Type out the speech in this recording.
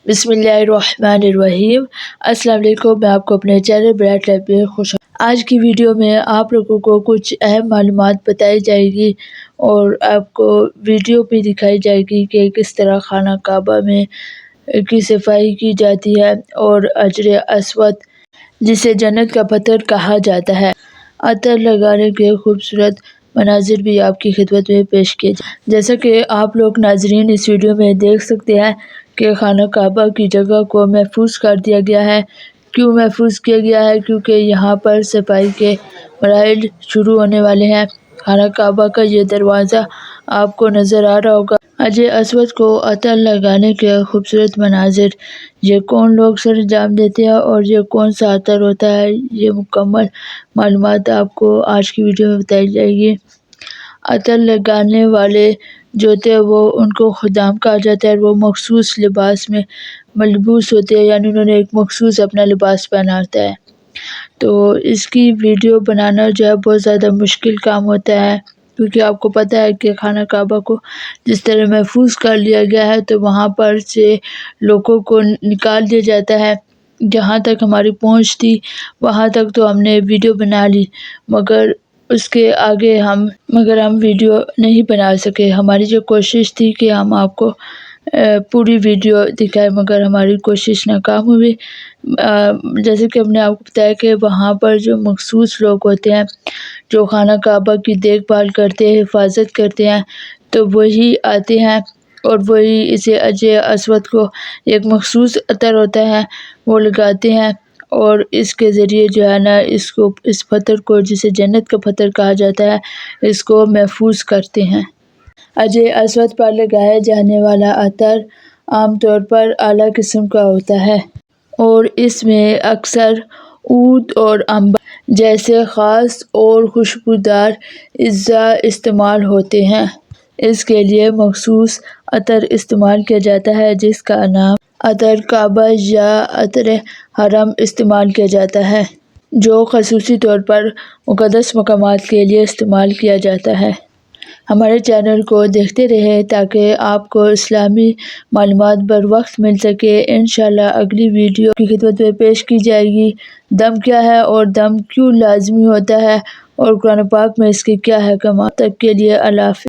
بسم اللہ الرحمن الرحیم۔ السلام علیکم، میں آپ کو اپنے چینل برائٹ لائف میں خوش آج کی ویڈیو میں آپ لوگوں کو کچھ اہم معلومات بتائی جائے گی اور آپ کو ویڈیو بھی دکھائی جائے گی کہ کس طرح خانہ کعبہ میں کی صفائی کی جاتی ہے اور حجر اسود جسے جنت کا پتھر کہا جاتا ہے، عطر لگانے کے خوبصورت مناظر بھی آپ کی خدمت میں پیش کیے جیسا کہ آپ لوگ ناظرین اس ویڈیو میں دیکھ سکتے ہیں کہ خانہ کعبہ کی جگہ کو محفوظ کر دیا گیا ہے۔ کیوں محفوظ کیا گیا ہے؟ کیونکہ یہاں پر صفائی کے مراحل شروع ہونے والے ہیں۔ خانہ کعبہ کا یہ دروازہ آپ کو نظر آ رہا ہوگا۔ حجر اسود کو عطر لگانے کے خوبصورت مناظر، یہ کون لوگ سر انجام دیتے ہیں اور یہ کون سا عطر ہوتا ہے، یہ مکمل معلومات آپ کو آج کی ویڈیو میں بتائی جائے گی۔ عطر لگانے والے جو ہوتے ہیں وہ ان کو خدام کہا جاتا ہے، وہ مخصوص لباس میں ملبوس ہوتے ہیں، یعنی انہوں نے ایک مخصوص اپنا لباس پہنا ہوتا ہے۔ تو اس کی ویڈیو بنانا جو ہے بہت زیادہ مشکل کام ہوتا ہے، کیونکہ آپ کو پتہ ہے کہ خانہ کعبہ کو جس طرح محفوظ کر لیا گیا ہے تو وہاں پر سے لوگوں کو نکال دیا جاتا ہے۔ جہاں تک ہماری پہنچ تھی وہاں تک تو ہم نے ویڈیو بنا لی، مگر اس کے آگے ہم ویڈیو نہیں بنا سکے۔ ہماری جو کوشش تھی کہ ہم آپ کو پوری ویڈیو دکھائے، مگر ہماری کوشش ناکام ہوئی۔ جیسے کہ ہم نے آپ کو بتایا کہ وہاں پر جو مخصوص لوگ ہوتے ہیں جو خانہ کعبہ کی دیکھ بھال کرتے ہیں، حفاظت کرتے ہیں، تو وہی آتے ہیں اور وہی اسے حجر اسود کو ایک مخصوص عطر ہوتا ہے وہ لگاتے ہیں اور اس کے ذریعے جو ہے نا اس پتھر کو جسے جنت کا پتھر کہا جاتا ہے اس کو محفوظ کرتے ہیں۔ حجر اسود پر لگایا جانے والا عطر عام طور پر اعلیٰ قسم کا ہوتا ہے اور اس میں اکثر عود اور عنبر جیسے خاص اور خوشبودار اجزاء استعمال ہوتے ہیں۔ اس کے لیے مخصوص عطر استعمال کیا جاتا ہے جس کا نام عطر کعبہ یا عطر حرم استعمال کیا جاتا ہے، جو خصوصی طور پر مقدس مقامات کے لیے استعمال کیا جاتا ہے۔ ہمارے چینل کو دیکھتے رہیں تاکہ آپ کو اسلامی معلومات بر وقت مل سکے۔ انشاءاللہ اگلی ویڈیو کی خدمت میں پیش کی جائے گی۔ دم کیا ہے اور دم کیوں لازمی ہوتا ہے اور قرآن پاک میں اس کے کیا احکامات؟ تب تک کے لیے اللہ حافظ۔